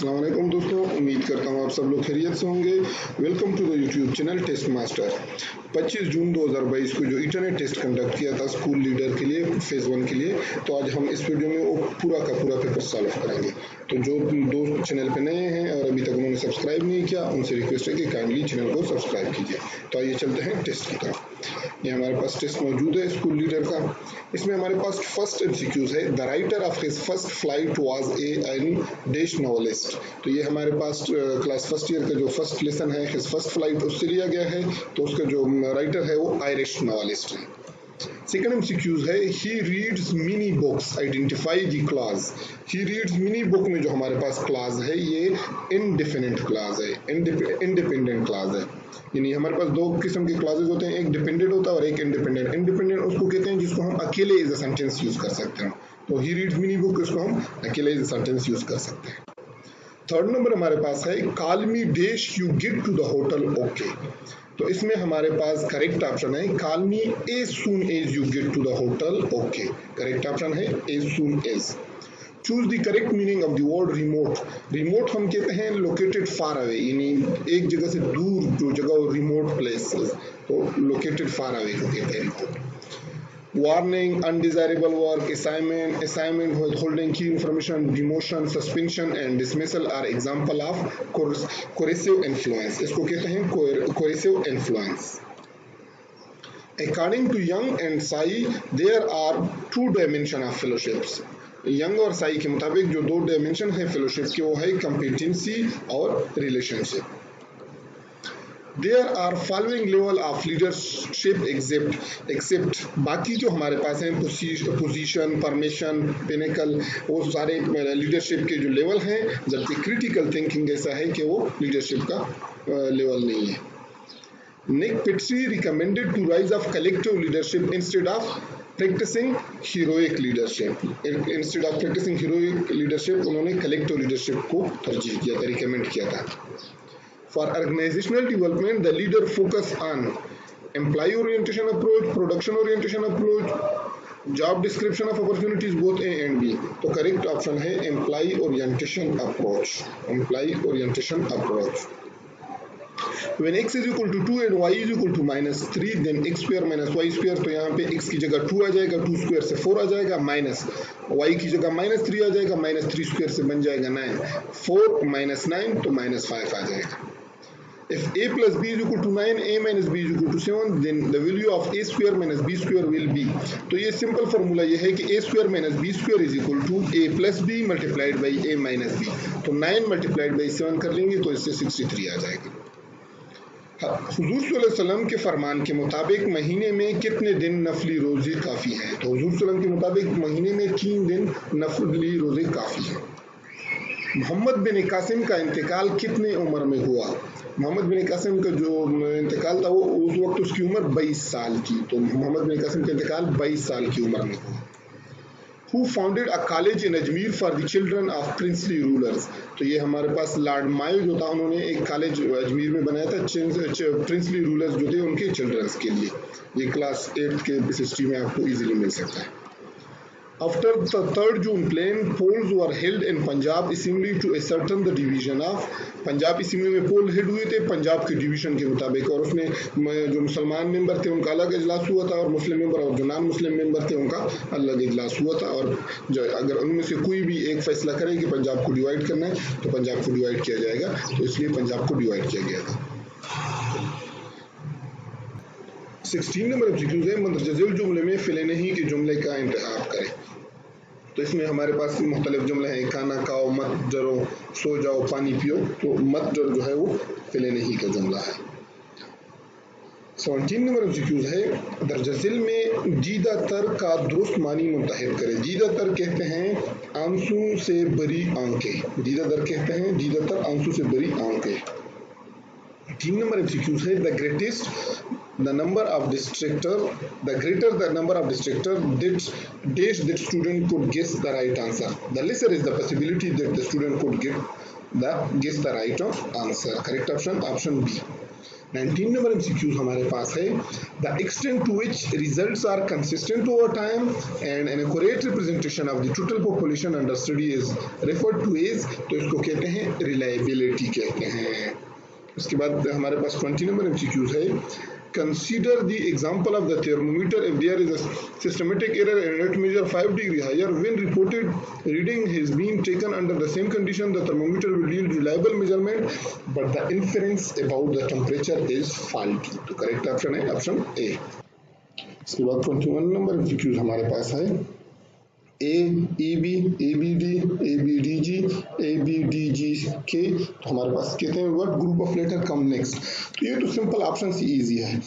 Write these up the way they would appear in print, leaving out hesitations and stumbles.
अस्सलाम वालेकुम दोस्तों, उम्मीद करता हूँ आप सब लोग खैरियत से होंगे। Welcome to the YouTube channel Test Master. 25 जून 2022 को जो इंटरनेट टेस्ट कंडक्ट किया था स्कूल लीडर के लिए फेज़ 1 के लिए, तो आज हम इस वीडियो में वो पूरा का पूरा पेपर सॉल्व करेंगे। तो जो दोस्त चैनल पे नए हैं और अभी तक उन्होंने सब्सक्राइब नहीं किया, उनसे रिक्वेस्ट है कि काइंडली चैनल को सब्सक्राइब कीजिए। तो आइए चलते हैं टेस्ट की तरफ। ये हमारे पास टेस्ट मौजूद है स्कूल लीडर का। इसमें हमारे पास फर्स्ट एमसीक्यूज है, the writer of his first flight was an dash novelist. तो ये हमारे पास क्लास फर्स्ट ईयर का जो फर्स्ट लेसन है, हिज फर्स्ट फ्लाइट, उससे लिया गया है। तो उसका जो राइटर है वो आयरिश नॉवेलिस्ट है। सेकंड एमसीक्यूज है, he reads mini books, identify the clause. He reads mini book में जो हमारे पास क्लॉज है ये इंडिपेंडेंट क्लॉज है, इंडिपेंडेंट क्लॉज है। यानी हमारे पास दो किस्म के क्लॉजेज होते हैं, एक डिपेंडेंट होता है और एक इंडिपेंडेंट। इंडिपेंडेंट उसको कहते हैं जिसको हम अकेले एज अ सेंटेंस यूज कर सकते हैं। तो ही रीड्स मिनी बुक, इसको हम अकेले एज अ सेंटेंस यूज कर सकते हैं। थर्ड नंबर हमारे पास है, call me dash you get to the hotel okay. तो इसमें हमारे पास करेक्ट ऑप्शन है, call me as soon as you get to the hotel okay. Correct option है as soon as. Choose the correct meaning of the word remote. Remote हम कहते हैं located far away, यानी एक जगह से दूर जो जगह रिमोट प्लेसेस, तो लोकेटेड फार अवे को कहते हैं remote. Warning, undesirable work, assignment withholding key information, demotion, suspension and dismissal are example of coercive influence. इसको कहते हैं coercive influence. According to Young and Tsai, there are two dimensions of fellowships. Young और साई के मुताबिक जो दो dimension है fellowship के, वो है कंपिटेंसी और relationship. There are following level of leadership except बाकी जो हमारे पास हैं पोजीशन, परमिशन, पिनेकल, वो सारे लीडरशिप के जो लेवल हैं, जबकि क्रिटिकल थिंकिंग ऐसा है कि वो लीडरशिप का लेवल नहीं है। Nick Petrie recommended to rise of collective leadership instead of practicing heroic leadership. Instead of practicing heroic leadership, उन्होंने collective leadership को तरजीह किया था, रिकमेंड किया था। For organizational development, the leader focus on employee orientation approach, production orientation approach, job description of opportunities, both A and B. तो correct option है employee orientation approach. Employee orientation approach. When x is equal to 2 and y is equal to -3, then x square minus y square, तो यहाँ पे x की जगह 2 आ जाएगा, 2 square से 4 आ जाएगा, माइनस y की जगह -3 आ जाएगा, -3 स्क्वायर से बन जाएगा 9, 4 minus 9 तो -5 आ जाएगा। If a plus b is equal to 9, a minus b is equal to 7, then the value of a square minus b square will be. तो ये सिंपल फॉर्मूला ये है कि a square minus b square is equal to a plus b multiplied by a minus b. तो 9 multiplied by 7 कर लेंगे तो इससे 63 आ जाएगा। हुजूर सल्लल्लाहु अलैहि वसल्लम के फरमान के मुताबिक महीने में कितने दिन नफली रोजे काफ़ी हैं? तो हुजूर सल्लल्लाहु अलैहि वसल्लम के मुताबिक महीने में 3 दिन नफली रोजे काफ़ी हैं। मोहम्मद बिन कासिम का इंतकाल कितने उम्र में हुआ? मोहम्मद बिन कासिम का जो इंतकाल था वो उस वक्त उसकी उम्र 22 साल की। तो मोहम्मद बिन कासिम का इंतकाल 22 साल की उम्र में हुआ। Who founded a college in Ajmer for the children of princely rulers? तो ये हमारे पास लॉर्ड मायो जो था, उन्होंने एक कॉलेज अजमेर में बनाया था प्रिंसली रूलर्स जो थे उनके चिल्ड्रंस के लिए। ये क्लास 8 के हिस्ट्री में आपको इजीली मिल सकता है। After the 3rd June plan, polls were held in Punjab Assembly to ascertain the division of. Punjab assembly में पोल हेड हुए थे पंजाब के डिवीजन के मुताबिक, और उसमें जो मुसलमान मेंबर थे उनका अलग इजलास हुआ था, और मुस्लिम मेंबर और जो नॉन मुस्लिम मेंबर थे उनका अलग इजलास हुआ था। और जो अगर उनमें से कोई भी एक फैसला करे कि पंजाब को डिवाइड करना है तो पंजाब को डिवाइड किया जाएगा, तो इसलिए पंजाब को डिवाइड किया गया था। 16 नंबर एमसीक्यू है, मुतजज़िल जुमले में फिले नहीं के जुमले का इंतखाब करें। तो इसमें हमारे पास मुख्तलिफ जुमले हैं, खाना खाओ, मत डरो, सो जाओ, पानी पियो। तो मत डरो जो है वो फिले नहीं का जुमला है। 17 नंबर एमसीक्यूज है, दरजज़िल में जीदा तर का दुरुस्त मानी मुंतखब करें। जीदा तर कहते हैं आंसू से भरी आंखें। जीदा तर कहते हैं जीदा तर आंसू से भरी आंखें। 3 नंबर एमसीक्यूज है, the greatest the number of distractor, the greater the number of distractor that student could guess the right answer, the lesser is the possibility that the student could get guess the right of answer. Correct option B. 19 number MCQ हमारे पास है the extent to which results are consistent over time and an accurate representation of the total population under study is referred to as, तो इसको कहते हैं reliability कहते हैं. उसके बाद हमारे पास 20 नंबर MCQ है consider the example of the thermometer if there is a systematic error and it measure 5 degree higher when reported reading has been taken under the same condition the thermometer will yield reliable measurement but the inference about the temperature is faulty. तो correct option है option A. इसके बाद 21 number MCQ हमारे पास है A, EB, ABD, ABDG, ABDGK. तो हमारे पास कहते हैं what group of letter come next. तो ये तो सिंपल ऑप्शन से इजी है.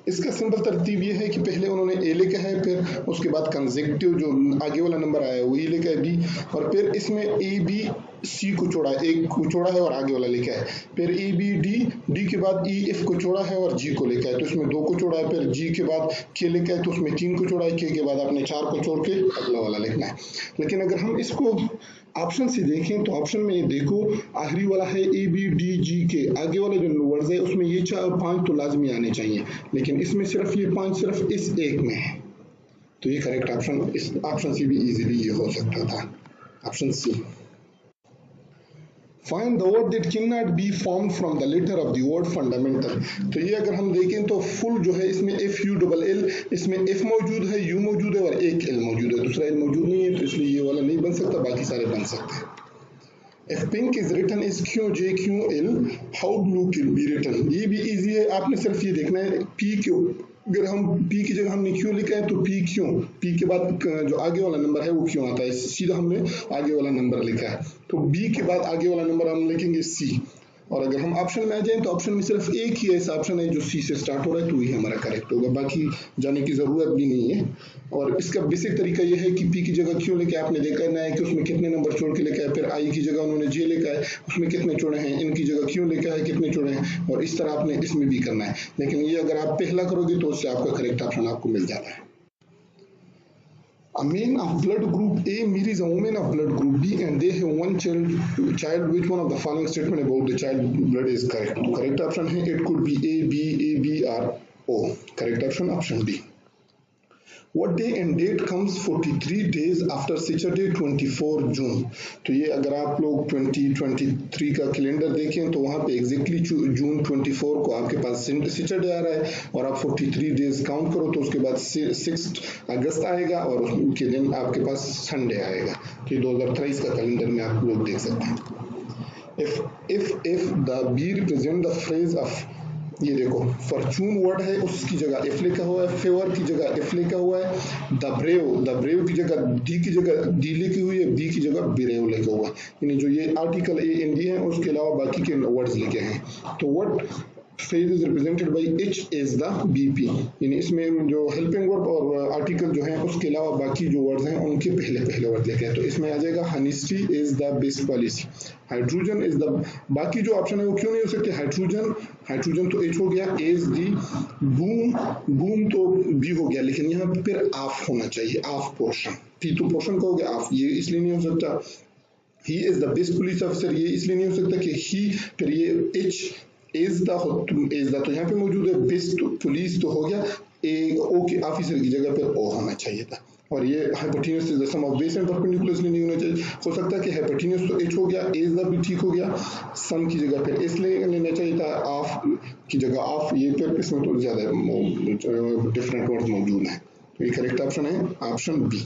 इसका सिंपल तरतीब ये है कि पहले उन्होंने ए लिखा है, फिर उसके बाद कंसेक्टिव जो आगे वाला नंबर आया है वही लिखा है बी, और फिर इसमें ए बी सी को छोड़ा है, एक को छोड़ा है और आगे वाला लिखा है, फिर ए बी डी, डी के बाद ई एफ को छोड़ा है और जी को लिखा है, तो इसमें दो को छोड़ा है, फिर जी के बाद के लिखा है तो उसमें तीन को छोड़ा है, के बाद आपने चार को छोड़ के अगला वाला लिखना है. लेकिन अगर हम इसको ऑप्शन से देखें तो ऑप्शन में ये देखो आखिरी वाला है ए बी डी जी के, आगे वाले जो वर्ड्स है उसमें ये चार पांच तो लाजमी आने चाहिए, लेकिन इसमें सिर्फ ये पांच सिर्फ इस एक में है, तो ये करेक्ट ऑप्शन इस ऑप्शन से भी इजीली ये हो सकता था, option C. Find the word that cannot be formed from the letter of the word fundamental. तो ये अगर हम देखें तो फुल जो है इसमें एफ यू डबल एल, इसमें एफ मौजूद है, यू मौजूद है और एक एल मौजूद है, दूसरा एल मौजूद नहीं है, तो इसलिए ये वाला नहीं बन सकता, बाकी सारे बन सकते हैं. If pink is written as Q J Q L, how blue can be written? ये भी इजी है, आपने सिर्फ ये देखना है P क्यों, अगर हम P की जगह हमने Q लिखा है तो P क्यों, P के बाद जो आगे वाला नंबर है वो क्यों आता है, सीधा हमने आगे वाला नंबर लिखा है, तो B के बाद आगे वाला नंबर हम लिखेंगे C, और अगर हम ऑप्शन में आ जाएं तो ऑप्शन में सिर्फ एक ही ऐसा ऑप्शन है जो सी से स्टार्ट हो रहा है, तो वही हमारा करेक्ट होगा, बाकी जाने की जरूरत भी नहीं है. और इसका बेसिक तरीका यह है कि पी की जगह क्यों लेके आपने देखना है कि उसमें कितने नंबर छोड़ के लिखा है, फिर आई की जगह उन्होंने जे लिखा है उसमें कितने छोड़े हैं, इनकी जगह क्यों लिखा है कितने छोड़े हैं, और इस तरह आपने इसमें भी करना है. लेकिन ये अगर आप पहला करोगे तो उससे आपका करेक्ट ऑप्शन आपको मिल जाता है. A man of blood group A marries a woman of blood group B and they have one child. Which one of the following statement about the child blood is correct? Correct option है it could be A, B or O. Correct option B. What day and date comes 43 days after Saturday 24 जून. तो ये अगर आप लोग 2023 का calendar देखें तो वहाँ पे एग्जैक्टली जून 24 को आपके पास सैटरडे आ रहा है, और आप 43 डेज काउंट करो तो उसके बाद 6 अगस्त आएगा और उसके दिन आपके पास संडे आएगा. तो ये 2023 का कैलेंडर में आप लोग देख सकते हैं. If the B represent the phrase of, ये देखो फॉर्चून वर्ड है उसकी जगह एफ लिखा हुआ है, फेवर की जगह एफ लिखा हुआ है, द ब्रेव की जगह डी लिखी हुई है, बी की जगह ब्रेव लिखा हुआ है, यानी जो ये आर्टिकल ए एन डी है उसके अलावा बाकी के वर्ड्स लिखे हैं. तो what phrase is represented by H is the BP, यानी इसमें जो हेल्पिंग वर्ब और आर्टिकल जो है उसके अलावा बाकी जो वर्ड्स हैं उनके पहले वर्ड लिखे हैं. तो इसमें आ जाएगा honesty is the best policy, hydrogen is the, बाकी जो ऑप्शन है वो क्यों नहीं हो सकते, हाइड्रोजन तो H हो गया, इज दी, बूम तो B हो गया, लेकिन यहाँ फिर ऑफ होना चाहिए, ऑफ पोर्शन, T तो पोर्शन का हो गया, ऑफ ये इसलिए नहीं हो सकता. He is the best police officer, ये इसलिए नहीं हो सकता कि ही, फिर ये H इज द तो यहाँ पे मौजूद है, बेस्ट पुलिस तो हो गया, ओ के ऑफिसर की जगह पे ओ होना चाहिए था. और ये hypotenuse is the sum of base and perpendicular नहीं होना चाहिए. हो सकता है कि हाइपोटेन्यूस तो H हो गया, इज द भी ठीक हो गया, सम की जगह पे इसलिए लेना चाहिए था, ऑफ की जगह ऑफ, ये फिर इसमें तो ज्यादा डिफरेंट वर्ड मौजूद है. तो ये करेक्ट ऑप्शन है option B.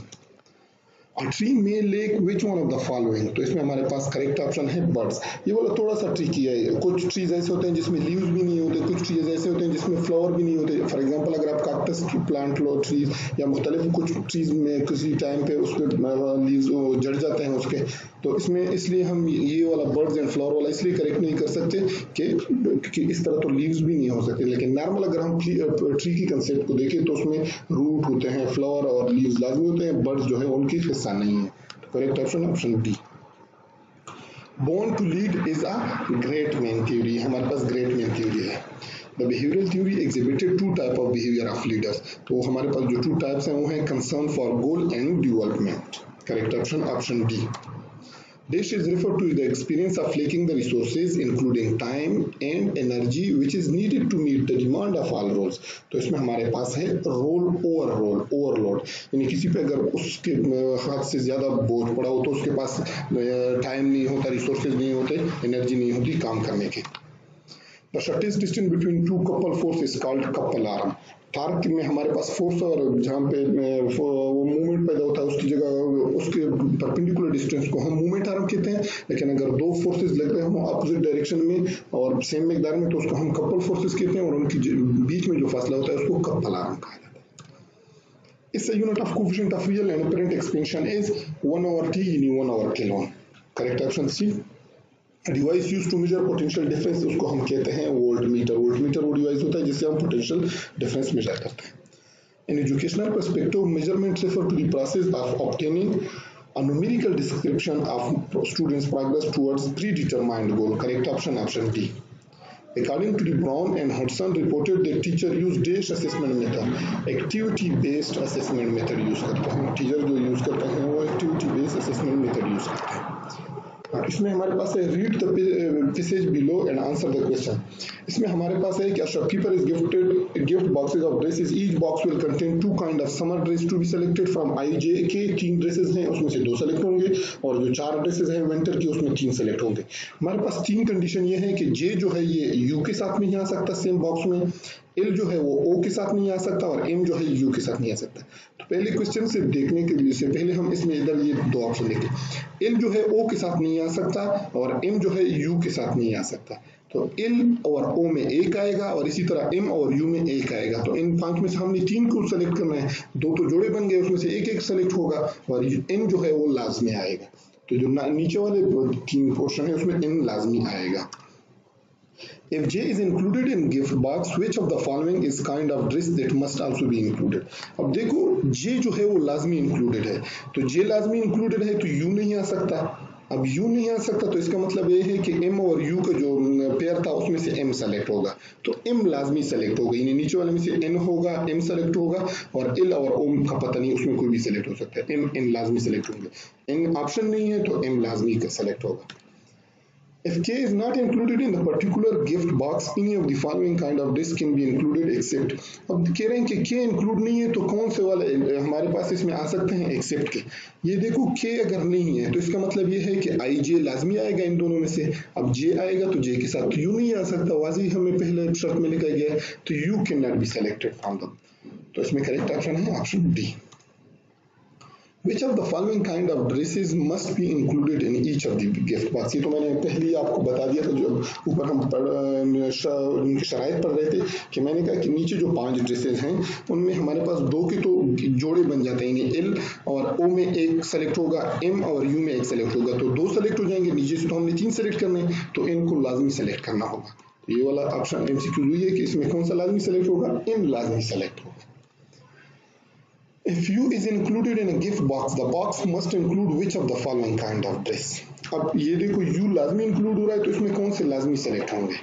A tree may lack which one of the following? तो इसमें हमारे पास करेक्ट ऑप्शन है बर्ड्स. ये वाला थोड़ा सा ट्रिकी है, कुछ ट्रीज ऐसे होते हैं जिसमें लीव्स भी नहीं होते, कुछ ट्रीज ऐसे होते हैं जिसमें फ्लावर भी नहीं होते. फॉर एग्जांपल अगर आप कैक्टस की प्लांट लो ट्रीज, या मुख्तलिफ कुछ ट्रीज में किसी टाइम पे उस पर लीव्स जड़ जाते हैं उसके, तो इसमें इसलिए हम ये वाला बर्ड्स एंड फ्लावर वाला इसलिए करेक्ट नहीं कर सकते कि इस तरह तो लीव्स भी नहीं हो सकते. लेकिन नॉर्मल अगर हम ट्री की कंसेप्ट को देखें तो उसमें रूट होते हैं, फ्लावर और लीव्स लाजमी होते हैं, बर्ड्स जो है उनकी हिस्सा नहीं है. Correct option D. Born to lead is a great man theory, हमारे पास ग्रेट मैन थ्योरी है. The behavioral theory exhibited two type of behavior of leaders. तो हमारे पास जो 2 टाइप्स हैं वो हैं concern for goal and development. Correct option D. Dash is referred to the experience of lacking the resources including time and energy which is needed to meet the demand of all roles. तो इसमें हमारे पास है role overload, यानी किसी पे अगर उसके हाथ से ज्यादा बोझ पड़ा हो तो उसके पास टाइम नहीं होता, रिसोर्सेज नहीं होते, एनर्जी नहीं होती काम करने की. The shortest distance between two couple force is called couple arm. Torque में हमारे पास फोर्स और जहाँ पे वो मूवमेंट पैदा होता है उसकी जगह उसके परपेंडिकुलर डिस्टेंस को हम मूवमेंट आर्म कहते हैं. लेकिन अगर दो फोर्सेस लग रहे हो अपोजिट डायरेक्शन में और सेम मिकदार में तो उसको हम कपल फोर्सेस कहते हैं और उनके बीच में जो फासला होता है उसको कपल आर्म कहा जाता है. इससे unit of coefficient of real and apparent expansion is 1/t in 1/Kelvin. Correct option C. Device use to measure potential difference उसको हम कहते हैं वोल्टमीटर. वोल्टमीटर वो डिवाइस होता है जिससे हम पोटेंशियल डिफरेंस मेजर करते हैं. In educational perspective measurement refer to the process of obtaining a numerical description of students progress towards predetermined goal. Correct option D. According to the Brown and Hudson reported that teacher use DASH assessment method, activity based assessment method use करते हैं. Teacher जो use करते हैं वो activity based assessment method use करते हैं. इसमें हमारे पास है read the passage below and answer the question. इसमें हमारे पास है कि shopkeeper is gifted gift boxes of dresses. Each box will contain two kind of summer dress to be selected from I J K. 3 dresses हैं उसमें से 2 select होंगे और जो 4 ड्रेसेस हैं विंटर की उसमें 3 सेलेक्ट होंगे. हमारे पास 3 कंडीशन ये है कि जे जो है ये यू के साथ नहीं आ सकता सेम बॉक्स में, एल जो है वो ओ के साथ नहीं आ सकता और एम जो है यू के साथ नहीं आ सकता. तो पहले क्वेश्चन से देखने के लिए से पहले हम इसमें इधर ये 2 ऑप्शन देखें. एल जो है ओ के साथ नहीं आ सकता और एम जो है यू के साथ नहीं आ सकता. तो एल और ओ में 1 आएगा और इसी तरह एम और यू में 1 आएगा. तो इन 5 में से हमने 3 को सेलेक्ट करना है. 2 तो जोड़े बन गए उसमें से 1 सेलेक्ट होगा और एम जो है वो लाजमी आएगा. तो जो नीचे वाले 3 पोर्शन है उसमें एम लाजमी आएगा. If J is included in gift box, which of the following is kind of dress that must also be included? अब देखो J जो है वो लाजमी इंक्लूडेड है. तो J लाजमी इंक्लूडेड है तो U नहीं आ सकता. अब U नहीं आ सकता तो इसका मतलब ये है कि M और U का जो पेयर था उसमें से M सेलेक्ट होगा. तो M लाजमी सेलेक्ट होगा. यानी नीचे वाले में से N होगा, M सेलेक्ट होगा और L और O का पता नहीं उसमें कोई भी सेलेक्ट हो सकता है. M N लाजमी सेलेक्ट होंगे. N ऑप्शन नहीं है तो M लाजमी का सेलेक्ट होगा. If K is not included in the particular gift box, any of the following kind of dress can be included except. अब कह रहे हैं कि K include नहीं है तो कौन से वाले हमारे पास इसमें आ सकते हैं except के. ये देखो K अगर नहीं है तो इसका मतलब ये है कि I J लाजमी आएगा इन दोनों में से. अब J आएगा तो J के साथ U नहीं आ सकता. वाजी हमें पहले शर्त में लिखा गया है तो U cannot be selected from them. तो इसमें करेक्ट ऑप्शन है option D. Which of the following kind of dresses must be included in each of the gift box? ये तो मैंने पहले ही आपको बता दिया था जो ऊपर हम उनकी शराइत पढ़ रहे थे कि मैंने कहा कि नीचे जो 5 ड्रेसेस हैं उनमें हमारे पास 2 के तो जोड़े बन जाते हैं. यानी एल और ओ में 1 सेलेक्ट होगा, एम और यू में 1 सेलेक्ट होगा. तो 2 सेलेक्ट हो जाएंगे. नीचे से तो हमने 3 सेलेक्ट करने हैं तो इनको लाजमी सेलेक्ट करना होगा. तो ये वाला ऑप्शन एमसीक्यू हुई है कि इसमें कौन सा लाजमी सेलेक्ट होगा? एम लाजमी सेलेक्ट होगा. If U is included in a gift box, the box must include which of the following kind of dress? अब ये देखो U लाजमी इंक्लूड हो रहा है तो इसमें कौन से लाजमी सेलेक्ट होंगे?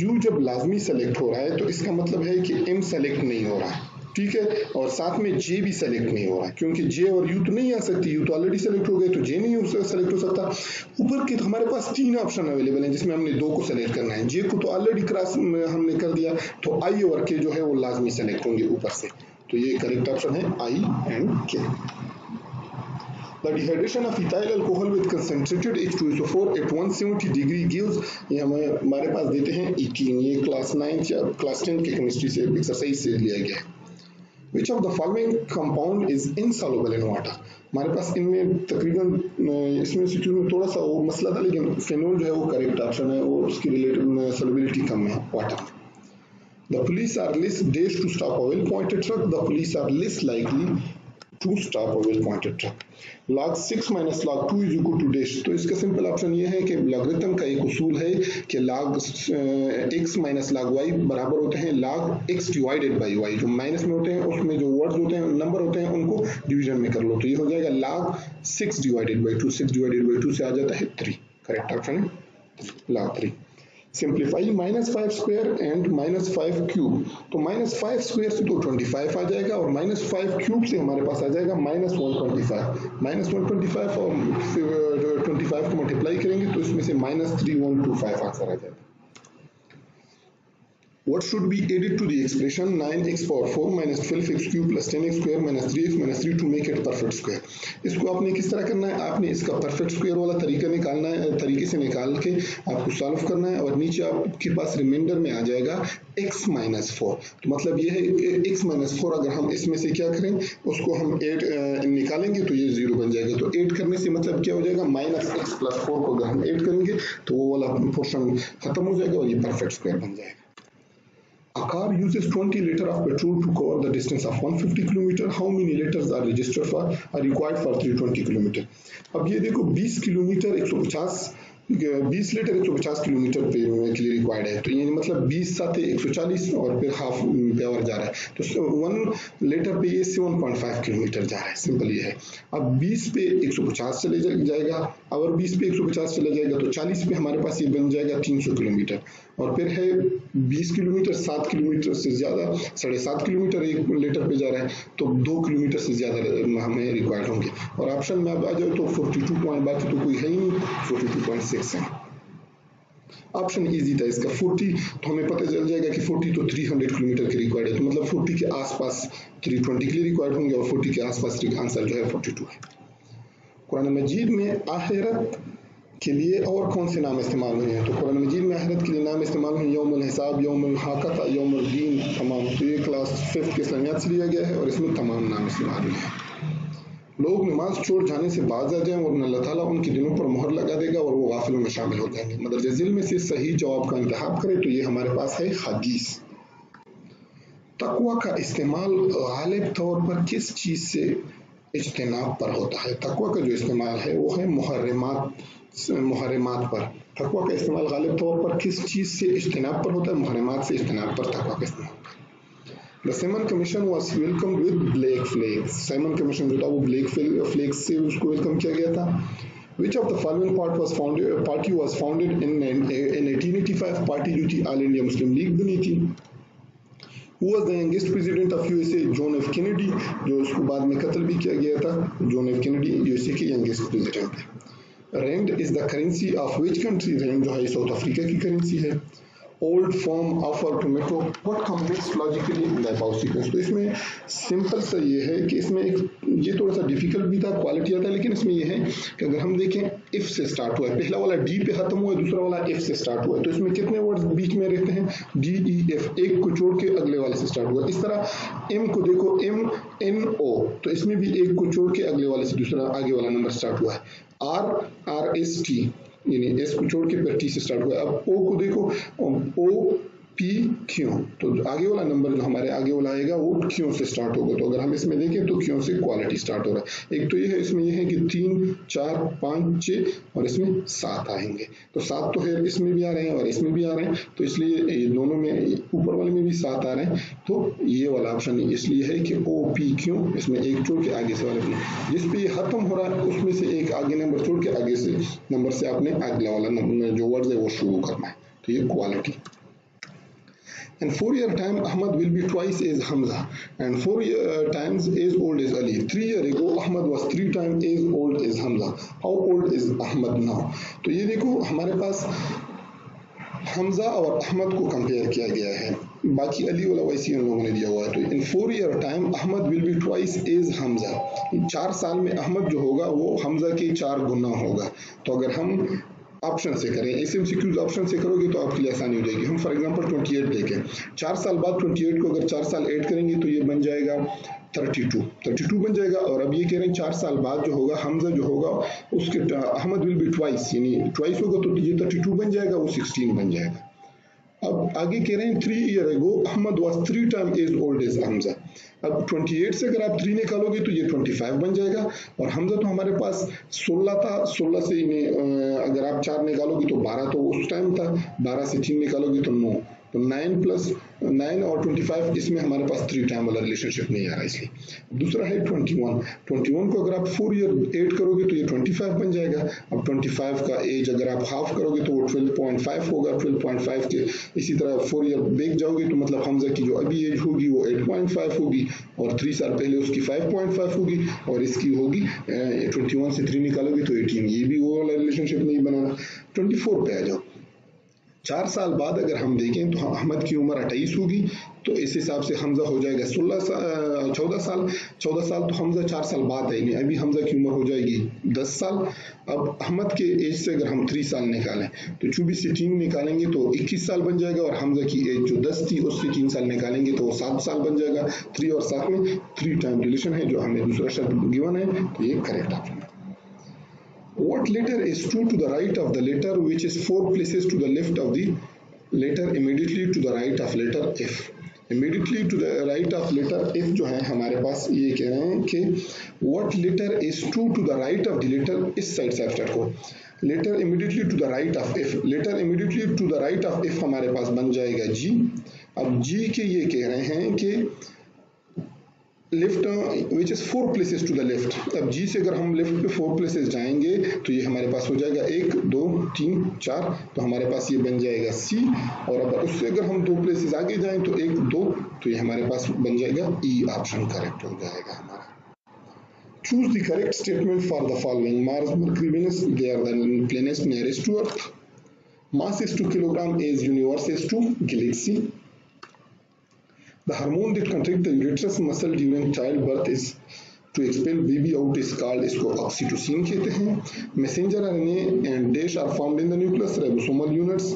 U जब लाजमी सेलेक्ट हो रहा है तो इसका मतलब है कि M सेलेक्ट नहीं हो रहा है. ठीक है. और साथ में J भी सेलेक्ट नहीं हो रहा है क्योंकि J और U तो नहीं आ सकती. U तो ऑलरेडी सेलेक्ट हो गए तो J नहीं सेलेक्ट हो सकता. ऊपर के तो हमारे पास 3 ऑप्शन अवेलेबल हैं जिसमें हमने 2 को सेलेक्ट करना है. J को तो ऑलरेडी क्रॉस हमने कर दिया तो I और K जो है वो लाजमी सेलेक्ट होंगे ऊपर से. तो ये करेक्ट ऑप्शन है I and K. The dehydration of ethyl alcohol with concentrated H2SO4 at 170 degree gives, ये हमारे पास देते हैं 18. ये क्लास 9 या क्लास 10 के केमिस्ट्री से एक्सरसाइज से लिया गया है. Which of the following compound is insoluble in water? हमारे पास इनमें तकरीबन इसमें सिक्योर में थोड़ा सा वो मसला था लेकिन फेनोल जो है वो करेक्ट ऑप्शन है और उसकी रिलेटेड सॉल्युबिलिटी कम है वाटर में. The police are less dash to stop a well-pointed truck. The police are less likely to stop a well-pointed truck. log 6 minus log 2 is equal to dash. तो इसका simple option ये है कि logarithm का एक उसूल है कि log x minus log y बराबर होते हैं log x divided by y. जो माइनस में होते हैं उसमें जो वर्ड्स होते हैं नंबर होते हैं उनको डिवीजन में कर लो. तो ये हो जाएगा log 6 divided by 2. 6 divided by 2 से आ जाता है 3. करेक्ट ऑप्शन है log 3. Simplify -5 square and -5 cube, तो -5 स्क्वायर से तो 25 आ जाएगा और -5 क्यूब से हमारे पास आ जाएगा -125 और 25 को मल्टीप्लाई करेंगे तो इसमें से -3125 आंसर आ जाएगा। What should be added to the expression 9x power 4 minus 12x cube plus 10x square minus 3x minus 3 to make it perfect square? इसको आपने किस तरह करना है, आपने इसका परफेक्ट स्क्वायर वाला तरीका निकालना है, तरीके से निकाल के आपको सॉल्व करना है और नीचे आपके पास रिमाइंडर में आ जाएगा x minus 4, तो मतलब ये है x minus 4 अगर हम इसमें से क्या करें उसको हम 8 निकालेंगे तो ये 0 बन जाएगा, तो 8 करने से मतलब क्या हो जाएगा -x plus 4 को अगर हम 8 करेंगे तो वो वाला पोर्शन खत्म हो जाएगा और ये परफेक्ट स्क्वायर बन जाएगा। A car uses 20 liters of petrol to cover the distance of 150 km. How many liters are required for 320 km? अब ये देखो 20 किलोमीटर 20 लीटर 150 किलोमीटर के लिए रिक्वायर्ड है, तो ये मतलब 20 साथ 140 और फिर हाफ पे और जा रहा है, तो 1 लीटर पे ये 7.5 किलोमीटर जा रहा है। सिंपल ये है। अब 20 पे 150 चले जाएगा, अगर 20 पे 150 चला जाएगा तो 40 पे हमारे पास ये बन जाएगा 300 किलोमीटर और फिर है 20 किलोमीटर 7 किलोमीटर से ज्यादा 7.5 किलोमीटर 1 लीटर पे जा रहा है, तो 2 किलोमीटर से ज्यादा हमें रिक्वायर्ड होंगे और ऑप्शन में आप आ जाओ तो 42 पॉइंट, बाकी तो कोई है ही नहीं, 42.6 है। ऑप्शन इजी था इसका 40, तो हमें पता चल जाएगा कि 40 तो 300 किलोमीटर के रिक्वायर्ड है, तो मतलब 40 के आसपास 320 के लिए रिक्वायर्ड होंगे और 40 के आसपास आंसर जो है 42 है। कुरान मजीद में आखिरत के लिए और कौन से नाम इस्तेमाल हुए हैं, तो कुरान मजीद में आखिरत के लिए नाम इस्तेमाल हुए यौमुल हिसाब, यौमुल हाकता, यौमुल दीन, तमाम, तो ये क्लास 5th के इस्लामियात से लिया गया है और इसमें तमाम नाम इस्तेमाल हुए हैं। लोग नमाज छोड़ जाने से बाज आ जाएं और अल्लाह ताला उनके दिलों पर मोहर लगा देगा और वो गाफिलों में शामिल हो जाएंगे। मदरजे ज़िल में से सही जवाब का इंतखाब करें, तो ये हमारे पास है हदीस। तकवा का इस्तेमाल गालिब तौर पर किस चीज से इज्तिनाब पर होता है? तकवा का जो इस्तेमाल है वो है मुहर्रमात पर। तकवा का इस्तेमाल गालिब तौर पर किस चीज से इज्तिनाब पर होता है? मुहर्रमात से इज्तिनाब पर तकवा का इस्तेमाल। The Simon Commission was welcomed with black flags. Simon Commission जो था वो black flags से उसको वेलकम किया गया था। Which of the following party was founded in 1885? Party जो थी ऑल इंडिया मुस्लिम लीग बनी थी। Who was the youngest president of USA? John F. Kennedy, जो उसको बाद में कत्ल भी किया गया था। John F. Kennedy USA के youngest president है। Rand is the currency of which country? Rand जो है साउथ अफ्रीका की करेंसी है। ओल्ड फॉर्म ऑफ और tomato what completes logically in the about sequence. तो इसमें सिंपल सा ये है कि इसमें ये थोड़ा सा डिफिकल्ट भी था, क्वालिटी आता है, लेकिन इसमें ये है कि अगर हम देखें इफ से स्टार्ट हुआ है, पहला वाला डी पे खत्म हुआ है, दूसरा वाला एफ से स्टार्ट हुआ है, तो इसमें कितने वर्ड्स बीच में रहते हैं? डी ई एफ, एक को छोड़ के अगले वाले से स्टार्ट हुआ है। इस तरह एम को देखो एम एन ओ, तो इसमें भी एक को छोड़ के अगले वाले से दूसरा आगे वाला नंबर स्टार्ट हुआ है। आर आर एस टी यानी एस को छोड़ के फिर टी से स्टार्ट हुआ है। अब ओ को देखो ओ पी क्यों, तो आगे वाला नंबर जो हमारे आगे वाला आएगा वो क्यों से स्टार्ट होगा, तो अगर हम इसमें देखें तो क्यों से क्वालिटी स्टार्ट हो रहा है। एक तो ये है, इसमें ये है कि 3 4 5 6 और इसमें 7 आएंगे, तो 7 तो है इसमें भी आ रहे हैं और इसमें भी आ रहे हैं, तो इसलिए ये दोनों में ऊपर वाले में भी 7 आ रहे हैं, तो ये वाला ऑप्शन इसलिए है कि ओ पी क्यों, इसमें एक छोड़ के आगे से वाले में जिस पे ये खत्म हो रहा है उसमें से एक आगे नंबर छोड़ के आगे से नंबर से आपने अगला वाला नंबर जो वर्ड है वो शुरू करना है, तो ये quality. In 4-year time, Ahmad will be twice as Hamza and 4 times as old as Ali. 3 years ago, Ahmad was 3 times as old as Hamza. How old is Ahmad now? तो ये देखो हमारे पास हमजा और अहमद को कंपेयर किया गया है, बाकी अली वाला वैसे उन लोगों ने दिया हुआ है। तो इन 4-year time, Ahmad will be twice as Hamza. 4 साल में अहमद जो होगा वो हमजा के 4 गुना होगा। तो अगर हम ऑप्शन से करें, एसएमसीक्यूज ऑप्शन से करोगे तो आपके लिए आसानी हो जाएगी। हम फॉर एग्जांपल 28 देखें, 4 साल बाद 28 को अगर 4 साल ऐड करेंगे तो ये बन जाएगा 32 बन जाएगा। और अब ये कह रहे हैं 4 साल बाद जो होगा हमजा जो होगा उसके अहमद विल बी ट्वाइस, यानी ट्वाइस होगा तो ये 32 बन जाएगा, वो 16 बन जाएगा। अब आगे कह रहे हैं 3 years ago Ahmad was 3 times as old as Hamza. अब 28 से अगर आप 3 निकालोगे तो ये 25 बन जाएगा और हमजा तो हमारे पास 16 था, 16 से अगर आप 4 निकालोगे तो 12 तो उस टाइम था, 12 से 3 निकालोगे तो 9, तो 9 और 25 इसमें हमारे पास 3 टाइम वाला रिलेशनशिप नहीं आ रहा इसलिए। दूसरा है 21 को अगर आप 4 ईयर ऐड करोगे तो ये 25 बन जाएगा। अब 25 का एज अगर आप हाफ करोगे तो वो 12.5 होगा। 12.5 के इसी तरह 4 ईयर बैक जाओगे तो मतलब हमजा की जो अभी एज होगी वो 8.5 होगी और 3 साल पहले उसकी 5.5 होगी और इसकी होगी 21 से 3 निकालोगे तो 18। ये भी वो वाला रिलेशनशिप नहीं बनाना। 24 पे आ जाओ। 4 साल बाद अगर हम देखें तो अहमद की उम्र 28 होगी तो इस हिसाब से हमजा हो जाएगा 14 साल तो हमजा 4 साल बाद है, नहीं अभी हमजा की उम्र हो जाएगी 10 साल। अब अहमद के एज से अगर हम 3 साल निकालें तो 24 से 3 निकालेंगे तो 21 साल बन जाएगा और हमजा की एज जो 10 थी उससे 3 साल निकालेंगे तो 7 साल बन जाएगा। 3 और 7 में 3 टाइम रिलेशन है जो हमें दूसरा शर्त गिवन है तो ये करेक्ट ऑप्शन है। What letter is 2 to the right of the letter which is 4 places to the left of the letter immediately to the right of letter F? Immediately to the right of letter F जो है हमारे पास ये कह रहे हैं कि what letter is 2 to the right of the letter, इस side से स्टार्ट को letter immediately to the right of F, letter immediately to the right of F हमारे पास बन जाएगा G। अब G के ये कह रहे हैं कि left which is 4 places to the left. अब जी से अगर हम लेफ्ट पे 4 प्लेसेस जाएंगे तो ये हमारे पास हो जाएगा 1 2 3 4 तो हमारे पास ये बन जाएगा सी। और अब उससे अगर हम 2 प्लेसेस आगे जाएं तो 1 2 तो ये हमारे पास बन जाएगा ई ऑप्शन करेक्ट हो जाएगा हमारा। Choose the correct statement for the following. Mars, Mercury, Venus they are the planets nearest to earth. Mass is 2 kilogram, as universe is 2 galaxy. The hormone that contracts the uterus muscle during childbirth is to expel baby out is called, इसको oxytocin कहते हैं। Messenger RNA and dash are formed in the nucleus, ribosomal units।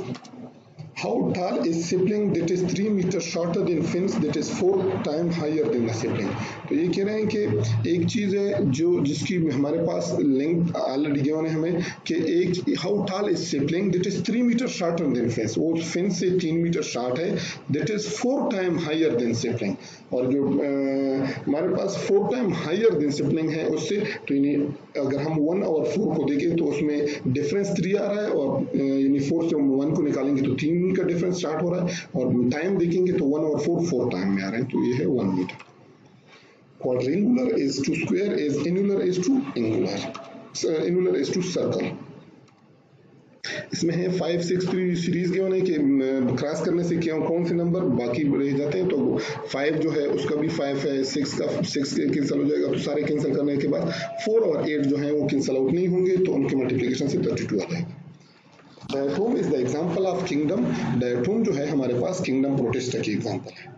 How tall is sibling that is 3 meters shorter than fins that is 4 times higher than the sibling? तो ये कह रहे हैं कि एक चीज है जो जिसकी हमारे पास लेंथ ऑलरेडी गिवन है हमें कि एक how tall is sibling that is 3 meters shorter than fins, वो fins से 3 मीटर शॉर्ट है, that is 4 times higher than sibling। और जो हमारे पास 4 times higher than sibling है उससे तो अगर हम 1 और 4 को देखें तो उसमें डिफरेंस 3 आ रहा है और यानी 4 से 1 को निकालेंगे तो 3 का डिफरेंस स्टार्ट हो रहा है और टाइम देखेंगे तो 1 और 4 टाइम में आ रहे हैं तो ये है 1 metre. Quadrangular is to square is annular is to angular, annular is to circle. इसमें है 5 6 3 सीरीज गिवन है कि क्रॉस करने से क्या कौन से नंबर बाकी रह जाते हैं तो 5 जो है उसका भी 5 है, 6 का 6 कैंसिल हो जाएगा तो सारे कैंसिल करने के बाद 4 और 8 जो है वो कैंसिल आउट नहीं होंगे तो उनके मल्टीप्लिकेशन से 32 आ जाएगा। Diatom is the example of kingdom. Diatom जो है हमारे पास किंगडम प्रोटिस्टा की एग्जांपल है।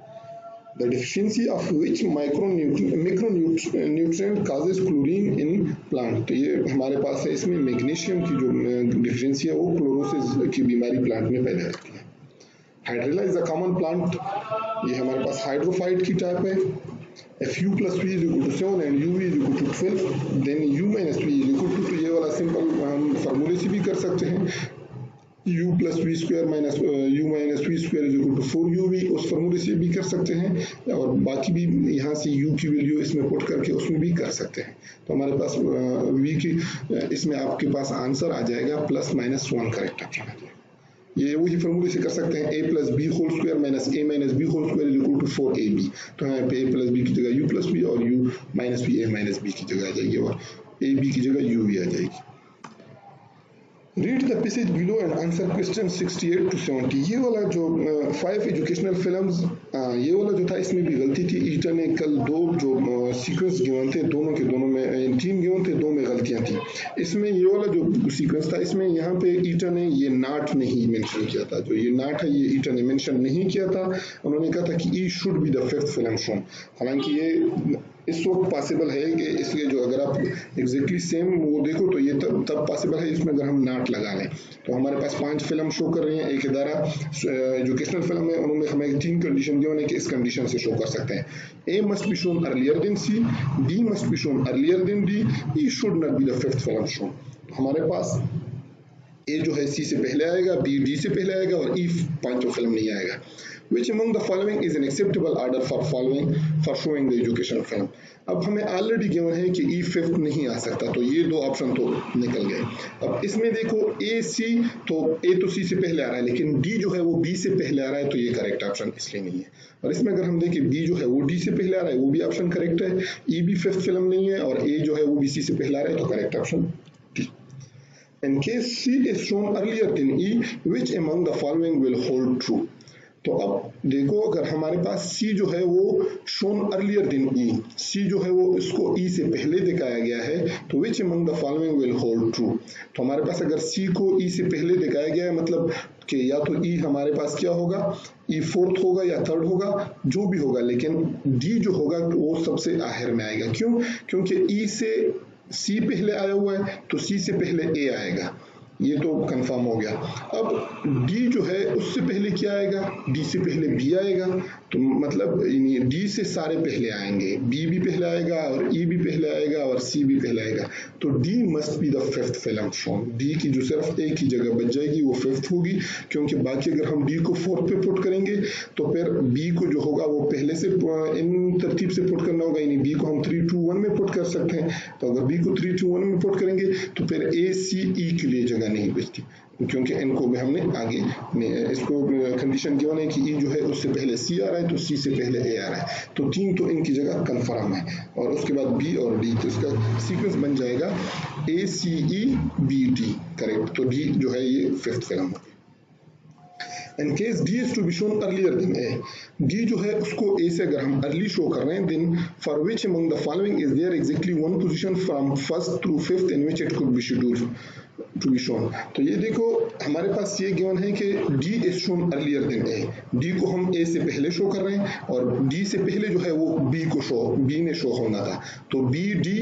The deficiency of which macronutrient causes chlorine in plant, तो ये हमारे पास है इसमें मैग्नीशियम की जो डिफिशियंसी है वो क्लोरोसिस की बीमारी प्लांट में पैदा होती है। Hydrilla is a common plant, ये हमारे पास हाइड्रोफाइट की टाइप है। If u plus v is equal to 7 and uv is equal to 12 then u minus v is equal to, तो ये वाला सिंपल हम फार्मूले से भी कर सकते हैं। u plus v square minus u minus v square is equal to 4uv, उस फार्मूले से भी कर सकते हैं और बाकी भी यहाँ से u की वैल्यू इसमें पुट करके उसमें भी कर सकते हैं। तो हमारे पास v की इसमें आपके पास आंसर आ जाएगा +-1 करेक्ट ऑप्शन आ जाएगा। ये वही फार्मूले से कर सकते हैं a plus b whole square minus a minus b whole square is equal to 4ab, तो यहाँ पे a plus b की जगह u plus b और u minus b a minus b की जगह आ जाएगी और ab की जगह u भी आ जाएगी। Read the passage below and answer question 68 to 70। ये वाला जो 5 एजुकेशनल फिल्म्स ये वाला जो था इसमें भी गलती थी। ईटर ने कल 2 जो सीक्वेंस गिवन थे दोनों के दोनों में 3 गिवन थे, 2 में गलतियां थी। इसमें ये वाला जो सीक्वेंस था इसमें यहाँ पे ईटर ने ये नाट नहीं मेंशन किया था, जो ये नाट है ये ईटर ने मेंशन नहीं किया था। उन्होंने कहा था कि E should be the 5th film shown, हालांकि ये इस वक्त पॉसिबल है कि इसलिए जो अगर आप एग्जैक्टली सेम वो देखो तो ये तब पॉसिबल है इसमें अगर हम नाट लगा लें। तो हमारे पास 5 फिल्म शो कर रही हैं, एक इदारा एजुकेशनल फिल्म है, उन्होंने हमें 3 कंडीशन दिए कि इस कंडीशन से शो कर सकते हैं। A must be shown earlier than C, B must be shown earlier than D, E should not be the 5th film show. हमारे पास ए जो है सी से पहले आएगा, बी डी से पहले आएगा और ई पांचों फिल्म नहीं आएगा। Which among the following is an acceptable order for showing the educational film? अब हमें ऑलरेडी गिवन है कि ई फिफ्थ नहीं आ सकता, तो ये दो ऑप्शन तो निकल गए। अब इसमें देखो ए सी, तो ए तो सी से पहले आ रहा है, लेकिन डी जो है वो बी से पहले आ रहा है, तो ये करेक्ट ऑप्शन इसलिए नहीं है। और इसमें अगर हम देखें बी जो है वो डी से पहले आ रहा है, वो भी ऑप्शन करेक्ट है। ई भी फिफ्थ फिल्म नहीं है, और ए जो है वो बी सी से पहले आ रहा है, तो correct option D. In case C is shown earlier than E, which among the following will hold true? तो अब देखो, अगर हमारे पास C जो है वो shown earlier than E, C जो है वो इसको E से पहले दिखाया गया है, तो which among the following will hold true? तो हमारे पास अगर C को E से पहले दिखाया गया है, मतलब कि या तो E हमारे पास क्या होगा, E फोर्थ होगा या थर्ड होगा, जो भी होगा, लेकिन D जो होगा वो सबसे आखिर में आएगा। क्यों? क्योंकि E से सी पहले आया हुआ है, तो सी से पहले ए आएगा, ये तो कंफर्म हो गया। अब डी जो है उससे पहले क्या आएगा, डी से पहले बी आएगा, तो मतलब डी से सारे पहले आएंगे, बी भी पहले आएगा और ई भी पहले आएगा और सी भी पहले आएगा, तो D must be the fifth film shown. D की जो सिर्फ एक ही जगह बच जाएगी वो फिफ्थ होगी, क्योंकि बाकी अगर हम डी को फोर्थ पे पुट करेंगे तो फिर बी को जो होगा वो पहले से इन तरतीब से पुट करना होगा, यानी बी को हम 3, 2, 1 में पुट कर सकते हैं। तो अगर बी को 3, 2, 1 में पुट करेंगे तो फिर ए सी ई के लिए जगह नहीं बचती, क्योंकि इनको भी हमने आगे इसको कंडीशन गिवन है कि ई जो है उससे पहले सी आ रहा है, तो सी से पहले ए आ रहा है, तो तीन तो इनकी जगह कंफर्म है, और उसके बाद बी और डी, तो इसका सीक्वेंस बन जाएगा ए सी ई बी डी, करेक्ट। तो डी जो है ये फिफ्थ फिल्म होगी। In case D is to be shown earlier than A, D जो है उसको A से अगर हम अर्ली शो कर रहे हैं, then for which among the following is there exactly one position from first through fifth in which it could be scheduled to be shown? तो ये देखो हमारे पास ये गिवन है कि D is shown earlier than A, D को हम A से पहले शो कर रहे हैं और D से पहले जो है वो B ने शो होना था, तो B D,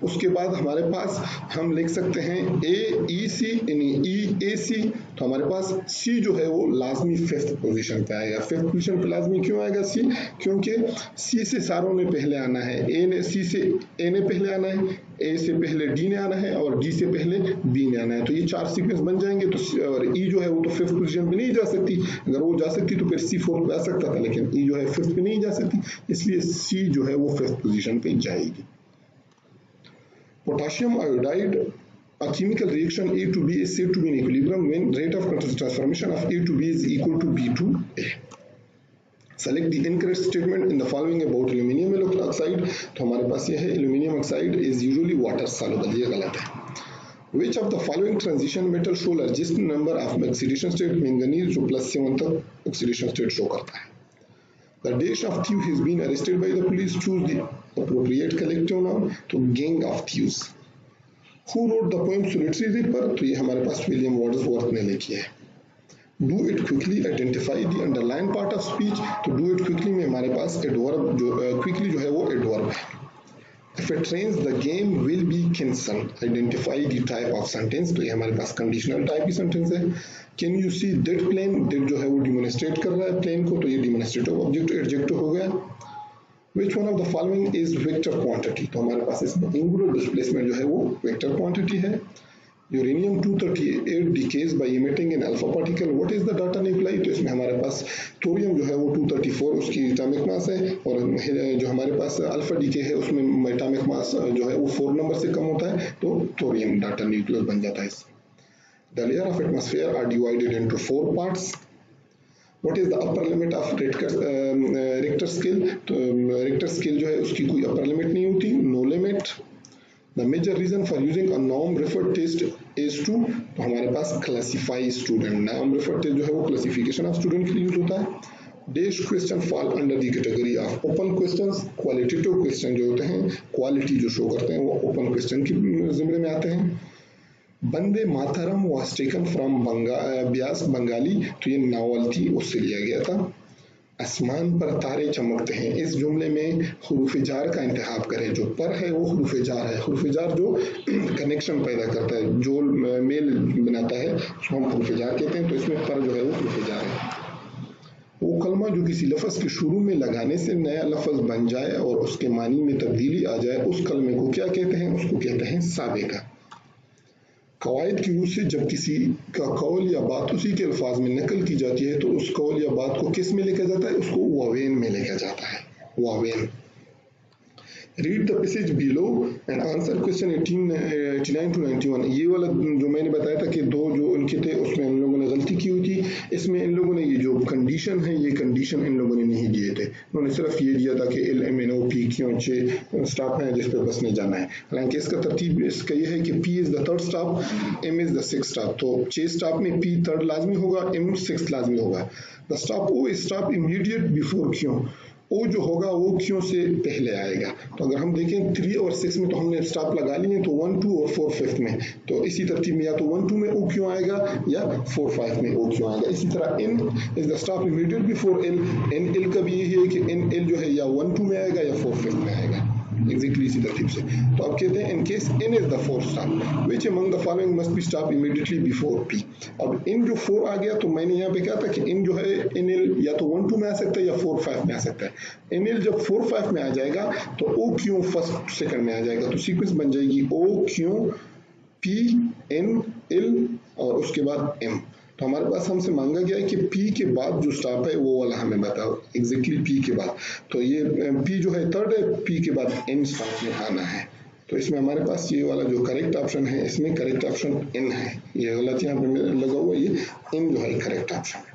उसके बाद हमारे पास हम लिख सकते हैं A E C यानी E A C, तो हमारे पास C जो है वो लाजमी फिफ्थ पोजीशन पे आएगा। फिफ्थ पोजीशन पे लाजमी क्यों आएगा C? क्योंकि C से सारों ने पहले आना है, C से A ने पहले आना है, A से पहले D ने आना है और D से पहले B ने आना है, तो ये चार सीक्वेंस बन जाएंगे। तो और E जो है वो तो फिफ्थ पोजीशन पे नहीं जा सकती, अगर वो जा सकती तो फिर C फोर्थ पे आ सकता था, लेकिन E जो है फिफ्थ पे नहीं जा सकती, इसलिए C जो है वो फिफ्थ पोजीशन पे जाएगी। Potassium iodide, a chemical reaction A to B is said to be in equilibrium when rate of transformation of A to B is equal to B to A. Select the incorrect statement in the following about aluminium oxide. तो हमारे पास ये है aluminium oxide is usually water soluble, ये गलत है। Which of the following transition metal show largest number of oxidation state? Manganese जो +7 तक oxidation state show करता है। The dash of thief has been arrested by the police. Choose the appropriate collective noun. तो gang of thieves. Who wrote the poem Solitary Reaper? तो ये हमारे पास William Wordsworth ने लिखी है। Do it quickly, identify the underlined part of speech. तो do it quickly में हमारे पास adverb जो quickly जो है वो adverb है। If it rains, the game will be cancelled. Identify the type of sentence. तो ये हमारे पास conditional type की sentence है। Can you see that plane? That जो है वो demonstrate कर रहा है plane को, तो ये demonstrative object adjective हो गया। Which one of the following is vector quantity? तो हमारे पास इसमें angular displacement जो है वो vector quantity है। Uranium 238 decays by emitting an alpha particle. What is the data nuclei? तो इसमें हमारे पास थोरियम जो है वो 234 उसकी एटॉमिक मास है, और जो हमारे पास अल्फा डीके है उसमें एटॉमिक मास जो है वो 4 नंबर से कम होता है, तो थोरियम डाटा न्यूक्लियस बन जाता है इससे। The layer of atmosphere are divided into 4 parts. What is the upper limit of Richter scale? तो Richter scale जो है उसकी कोई upper limit नहीं होती, no limit. The major reason for using a norm referred test is to, तो हमारे पास classify student, norm referred test जो है वो classification of student के लिए यूज होता है। Dash question fall under the category of open questions. Qualitative question जो होते हैं, quality जो शो करते हैं वो open question की जिम्मे में आते हैं। बंदे मातरम was taken from Beas Bengali, तो ये नावल थी उससे लिया गया था। आसमान पर तारे चमकते हैं, इस जुमले में हुरूफ जार का इंतखाब करें, जो पर है वो हुरूफ जार है, हुरूफ जार जो कनेक्शन पैदा करता है, जो मेल बनाता है उसको हम हुरूफ जार कहते हैं, तो इसमें पर जो है वो हुरूफ जार है। वो कलमा जो किसी लफ्ज के शुरू में लगाने से नया लफ्ज बन जाए और उसके मानी में तब्दीली आ जाए, उस कलमे को क्या कहते हैं? उसको कहते हैं साबिका। कवायद की रूह से जब किसी का कौल या बात उसी के अल्फाज में नकल की जाती है तो उस कौल या बात को किस में लेकर जाता है? उसको वावेन में लेकर जाता है, woven. Read the passage below and answer question 89 to 91। ये वाला जो मैंने बताया था कि दो जो उनके थे उसमें इन लोगों ने गलती की हुई थी। इसमें इन लोगों ने ये जो कंडीशन है ये कंडीशन इन लोगों ने नहीं दिए थे, उन्होंने सिर्फ ये दिया था कि L M N O P Q 6 stop है जिस पे बस ने जाना है। हालांकि इसका तरतीब इसका ये है कि P is the third stop, M is the sixth stop. तो 6 स्टॉप में पी थर्ड लाजमी होगा, एम सिक्स्थ लाजमी होगा। The stop O stop immediate before Q, O जो होगा वो क्यों से पहले आएगा। तो अगर हम देखें 3 और 6 में तो हमने स्टॉप लगा लिए, तो 1 2 और 4 5 में, तो इसी तरतीब में या तो 1 2 में ओ क्यों आएगा या 4 5 में ओ क्यों आएगा। इसी तरह N is the stop immediate before L, N L का भी यही है कि एन एल जो है या 1 2 में आएगा या 4 5 में आएगा, एग्जैक्टली इसी तरतीब से। तो अब कहते हैं in case N is the fourth stop which among the following must be stop immediately before P. अब इन जो 4 आ गया तो मैंने यहाँ पे कहा था कि इन जो है एन एल या तो 1 2 में आ सकता है या 4 5 में आ सकता है। एन एल जब 4 5 में आ जाएगा तो ओ क्यों फर्स्ट सेकंड में आ जाएगा, तो सीक्वेंस बन जाएगी ओ क्यों पी एन एल और उसके बाद एम। तो हमारे पास हमसे मांगा गया है कि P के बाद जो स्टॉप है वो वाला हमें बताओ, एग्जैक्टली P के बाद। तो ये P जो है थर्ड है, P के बाद N स्टॉप में आना है। तो इसमें हमारे पास ये वाला जो करेक्ट ऑप्शन है इसमें करेक्ट ऑप्शन N है, ये गलत यहाँ पे लगा हुआ, ये N जो है करेक्ट ऑप्शन है।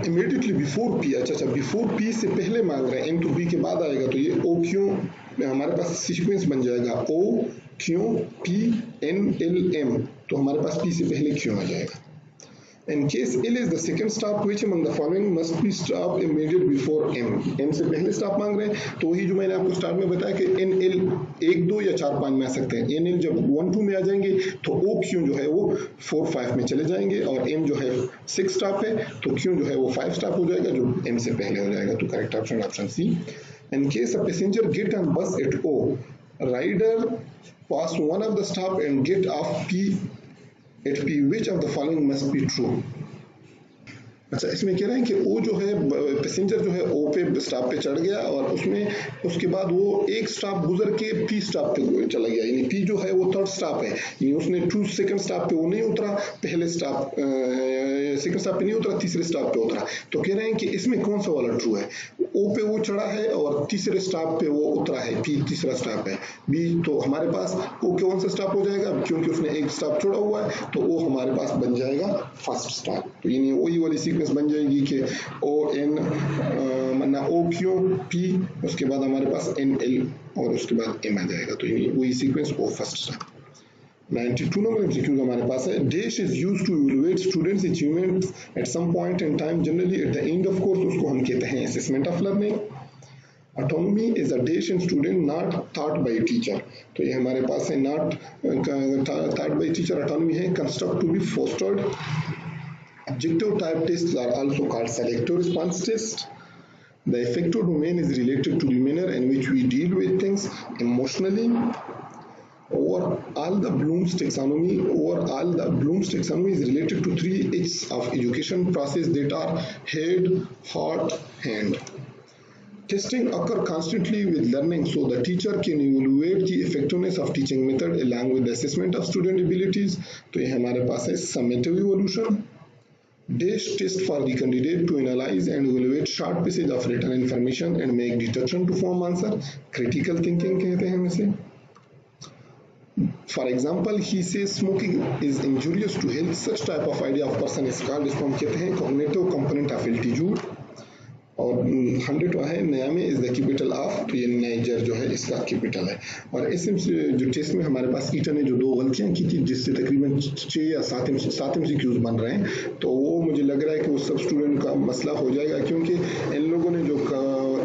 इमीडिएटली बिफोर पी, अच्छा बिफोर पी से पहले मांग रहे हैं, एन तो बी के बाद आएगा, तो ये ओ क्यों हमारे पास सीक्वेंस बन जाएगा ओ क्यों पी एन एल एम, तो हमारे पास पी से पहले क्यों आ जाएगा। In case L is the second stop, which among the following must be stopped immediate before M? M से पहले स्टॉप मांग रहे हैं, तो वही जो मैंने आपको स्टार्ट में बताया कि N L 1 2 या 4 5 में आ सकते हैं। N L जब 1 2 में आ जाएंगे तो O क्यों जो है वो 4 5 में चले जाएंगे, और M जो है 6 स्टॉप है तो क्यों जो है वो 5 स्टॉप हो जाएगा जो M से पहले हो जाएगा। तो correct option option C. In case a passenger get on bus at O, rider pass one of the stop and get off at P, which of the following must be true? अच्छा, इसमें कह रहे हैं कि ओ जो है passenger जो है ओ पे स्टॉप पे चढ़ गया और उसमें उसके बाद वो एक स्टॉप गुजर के पी स्टॉप पे चला गया, यानी पी जो है वो थर्ड स्टॉप है, यानी उसने सेकंड स्टॉप पे वो नहीं उतरा, पहले स्टॉप सेकंड स्टॉप पे नहीं उतरा, तीसरे स्टॉप पे उतरा। तो कह रहे हैं कि इसमें कौन सा वाला ट्रू है, ओ पे वो चढ़ा है और तीसरे स्टॉप पे वो उतरा है, पी तीसरा स्टॉप है, बी तो हमारे पास ओ कौन सा स्टॉप हो जाएगा, क्योंकि उसने एक स्टॉप छोड़ा हुआ है तो वो हमारे पास बन जाएगा फर्स्ट स्टॉप। तो यानी वही वाली सीक्वेंस बन जाएगी कि ओ एन मना ओ क्यू पी, उसके बाद हमारे पास एन एल और उसके बाद एम आ जाएगा, तो यानी वही sequence O first stop. 92 number MCQ हमारे पास है, dash is used to evaluate students achievements at some point in time generally at the end of course, उसको हम कहते हैं assessment of learning. Autonomy is a dash in student not taught by teacher, तो ये हमारे पास है not taught by teacher, autonomy है construct to be fostered। Objective type tests are also called selective response test। The affective domain is related to the manner in which we deal with things emotionally। Overall the Bloom's taxonomy is related to 3 H's of education process that are head, heart, hand। Testing occur constantly with learning, so the teacher can evaluate the effectiveness of teaching method along with the assessment of student abilities। तो ये हमारे पास है summative evaluation। Dash test for the candidate to analyze and evaluate short passage of written information and make deduction to form answer। Critical thinking कहते हैं इसे। For example, he says smoking is injurious to health, such type of idea of person is called, इसको हम कहते हैं cognitive component of altitude। और 100 है नया में इज द कैपिटल ऑफ, तो ये नाइजर जो है इसका कैपिटल है। और इस जो टेस्ट में हमारे पास ईटा ने जो 2 गलतियां की थी जिससे तकरीबन 6 या 7 MCQs बन रहे हैं, तो वो मुझे लग रहा है कि वो सब स्टूडेंट का मसला हो जाएगा, क्योंकि इन लोगों ने जो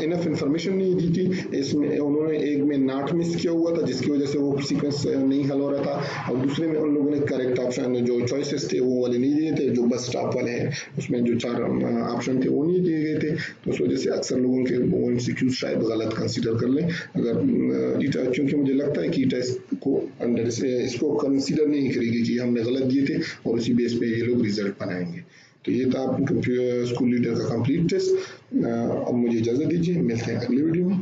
इनफ इंफॉर्मेशन नहीं दी थी, इसमें उन्होंने एक में नॉट मिस किया हुआ था जिसकी वजह से वो सीक्वेंस नहीं हल हो रहा था, और दूसरे में उन लोगों ने करेक्ट ऑप्शन जो चॉइसेस थे वो वाले नहीं दिए थे, जो बस स्टॉप वाले हैं उसमें जो 4 ऑप्शन थे वो नहीं दिए गए थे। तो उस वजह से अक्सर लोगों के वो एमसीक्यू शायद गलत कंसीडर कर लें। अगर ईटा, क्योंकि मुझे लगता है कि ईटा इसको कंसीडर नहीं करेगी कि हमने गलत दिए थे और उसी बेस पे ये लोग रिजल्ट बनाएंगे। तो ये था स्कूल लीडर का कंप्लीट टेस्ट। अब मुझे इजाजत दीजिए, मिलते हैं अगली वीडियो में।